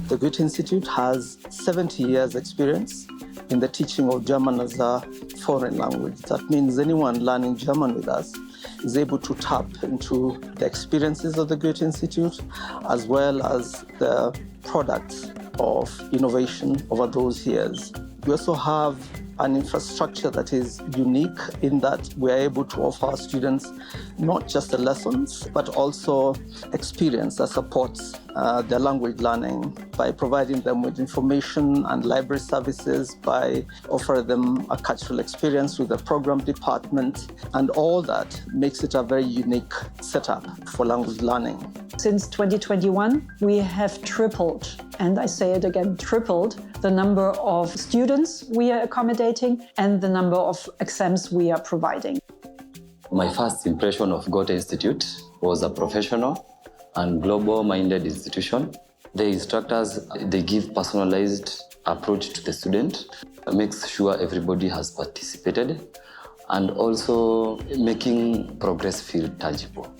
The Goethe-Institut has 70 years experience in the teaching of German as a foreign language. That means anyone learning German with us is able to tap into the experiences of the Goethe-Institut as well as the products of innovation over those years. We also have an infrastructure that is unique in that we're able to offer our students not just the lessons, but also experience that supports their language learning by providing them with information and library services, by offering them a cultural experience with the program department, and all that makes it a very unique setup for language learning. Since 2021, we have tripled, and I say it again, tripled the number of students we are accommodating and the number of exams we are providing. My first impression of Goethe-Institut was a professional and global-minded institution. The instructors, they give personalized approach to the student, makes sure everybody has participated, and also making progress feel tangible.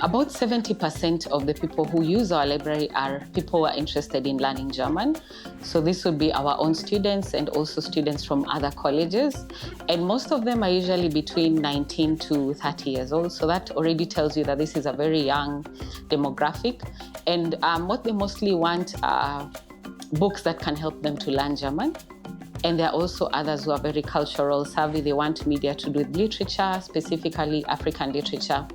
About 70% of the people who use our library are people who are interested in learning German. So this would be our own students and also students from other colleges. And most of them are usually between 19 to 30 years old. So that already tells you that this is a very young demographic. And what they mostly want are books that can help them to learn German. And there are also others who are very cultural savvy. They want media to do with literature, specifically African literature.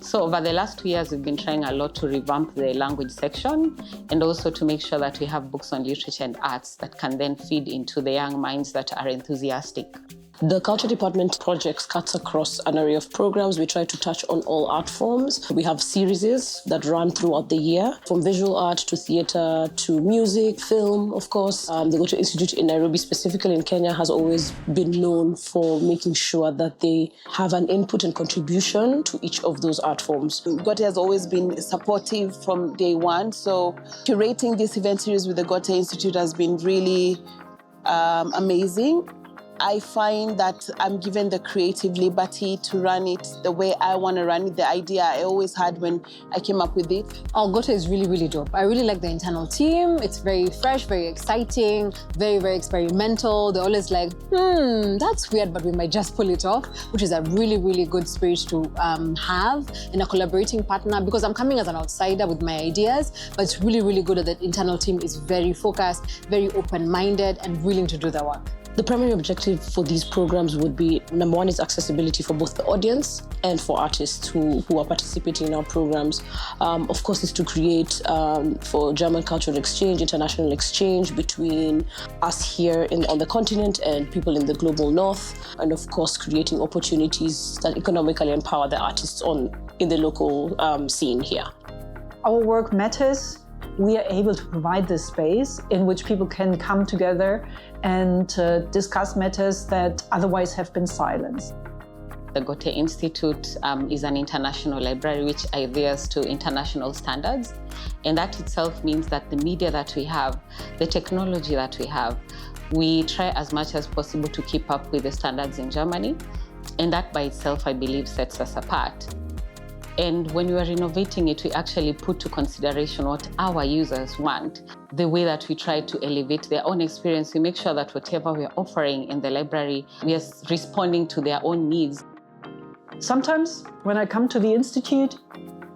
So over the last 2 years, we've been trying a lot to revamp the language section and also to make sure that we have books on literature and arts that can then feed into the young minds that are enthusiastic. The Culture Department projects cuts across an array of programs. We try to touch on all art forms. We have series that run throughout the year, from visual art to theatre to music, film, of course. The Goethe-Institut in Nairobi, specifically in Kenya, has always been known for making sure that they have an input and contribution to each of those art forms. Goethe has always been supportive from day one, so curating this event series with the Goethe-Institut has been really amazing. I find that I'm given the creative liberty to run it the way I want to run it, the idea I always had when I came up with it. Oh, Goethe is really, really dope. I really like the internal team. It's very fresh, very exciting, very, very experimental. They're always like, that's weird, but we might just pull it off, which is a really, really good spirit to have in a collaborating partner, because I'm coming as an outsider with my ideas, but it's really, really good that the internal team is very focused, very open-minded, and willing to do the work. The primary objective for these programs would be, number one, is accessibility for both the audience and for artists who are participating in our programs. Of course, is to create for German cultural exchange, international exchange between us here on the continent and people in the global north, and of course, creating opportunities that economically empower the artists in the local scene here. Our work matters. We are able to provide this space in which people can come together and discuss matters that otherwise have been silenced. The Goethe-Institut is an international library which adheres to international standards. And that itself means that the media that we have, the technology that we have, we try as much as possible to keep up with the standards in Germany. And that by itself, I believe, sets us apart. And when we are innovating it, we actually put to consideration what our users want. The way that we try to elevate their own experience, we make sure that whatever we are offering in the library, we are responding to their own needs. Sometimes when I come to the Institute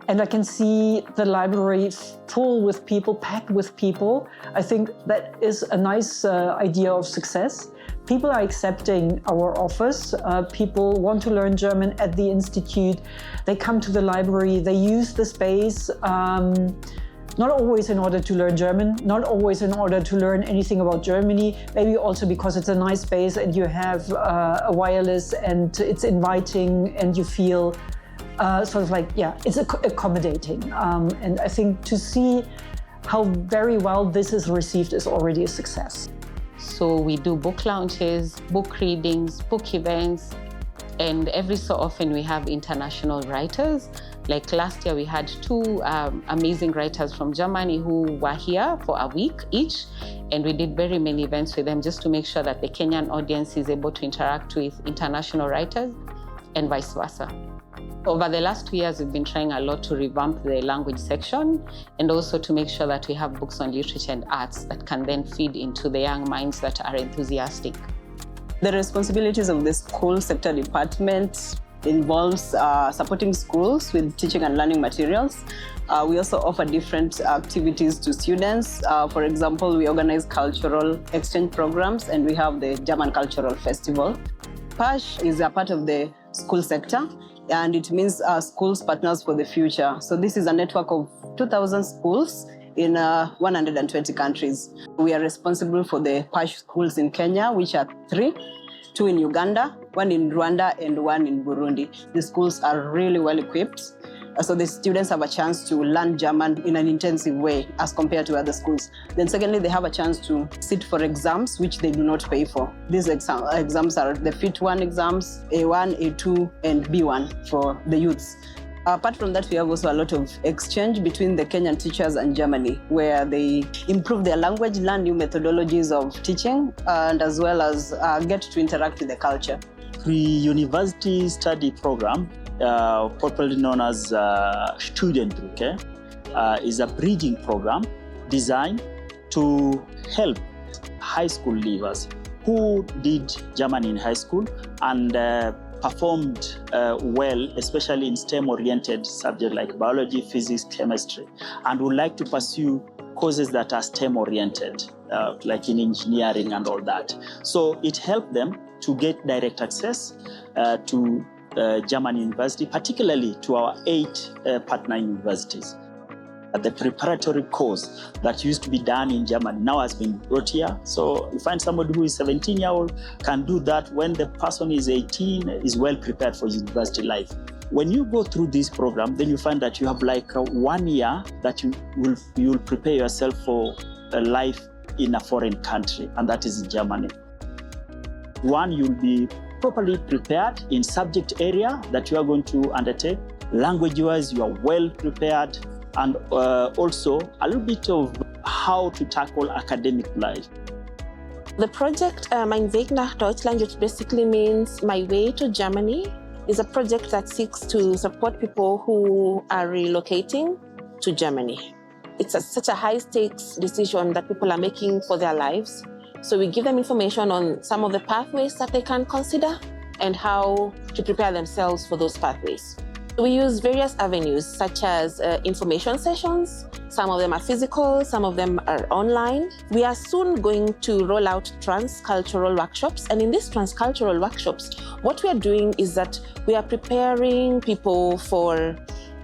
and I can see the library full with people, packed with people, I think that is a nice idea of success. People are accepting our offers. People want to learn German at the Institute. They come to the library, they use the space, not always in order to learn German, not always in order to learn anything about Germany, maybe also because it's a nice space and you have a wireless and it's inviting and you feel sort of like, it's accommodating. And I think to see how very well this is received is already a success. So we do book launches, book readings, book events, and every so often we have international writers. Like last year we had two amazing writers from Germany who were here for a week each, and we did very many events with them just to make sure that the Kenyan audience is able to interact with international writers and vice versa. Over the last 2 years, we've been trying a lot to revamp the language section and also to make sure that we have books on literature and arts that can then feed into the young minds that are enthusiastic. The responsibilities of the school sector department involves supporting schools with teaching and learning materials. We also offer different activities to students. For example, we organize cultural exchange programs and we have the German Cultural Festival. PASH is a part of the school sector, and it means Schools Partners for the Future. So this is a network of 2,000 schools in 120 countries. We are responsible for the PASH schools in Kenya, which are 3, 2 in Uganda, 1 in Rwanda, and 1 in Burundi. The schools are really well equipped. So the students have a chance to learn German in an intensive way as compared to other schools. Then secondly, they have a chance to sit for exams, which they do not pay for. These exams are the Fit 1 exams, A1, A2, and B1 for the youths. Apart from that, we have also a lot of exchange between the Kenyan teachers and Germany, where they improve their language, learn new methodologies of teaching, and as well as get to interact with the culture. Pre-university study program, popularly known as Studentbrücke, is a bridging program designed to help high school leavers who did German in high school and performed well, especially in STEM-oriented subjects like biology, physics, chemistry, and would like to pursue courses that are STEM-oriented, like in engineering and all that. So it helped them to get direct access to German university, particularly to our 8 partner universities. The preparatory course that used to be done in Germany now has been brought here. So you find somebody who is 17-year-old can do that when the person is 18, is well prepared for university life. When you go through this program, then you find that you have like 1 year that you will prepare yourself for a life in a foreign country, and that is in Germany. One, you'll be properly prepared in subject area that you are going to undertake. Language-wise, you are well prepared, and also a little bit of how to tackle academic life. The project Mein Weg nach Deutschland, which basically means My Way to Germany, is a project that seeks to support people who are relocating to Germany. It's such a high-stakes decision that people are making for their lives. So we give them information on some of the pathways that they can consider and how to prepare themselves for those pathways. We use various avenues such as information sessions. Some of them are physical, some of them are online. We are soon going to roll out transcultural workshops. And in these transcultural workshops, what we are doing is that we are preparing people for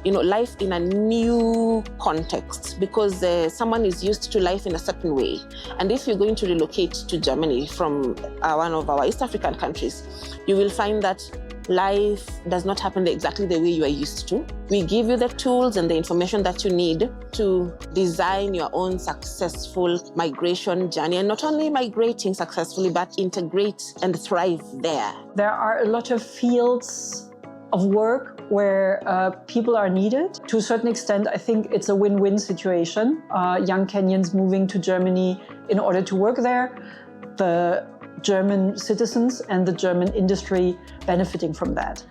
life in a new context, because someone is used to life in a certain way. And if you're going to relocate to Germany from one of our East African countries, you will find that life does not happen exactly the way you are used to. We give you the tools and the information that you need to design your own successful migration journey, and not only migrating successfully, but integrate and thrive there. There are a lot of fields of work where people are needed. To a certain extent, I think it's a win-win situation. Young Kenyans moving to Germany in order to work there, the German citizens and the German industry benefiting from that.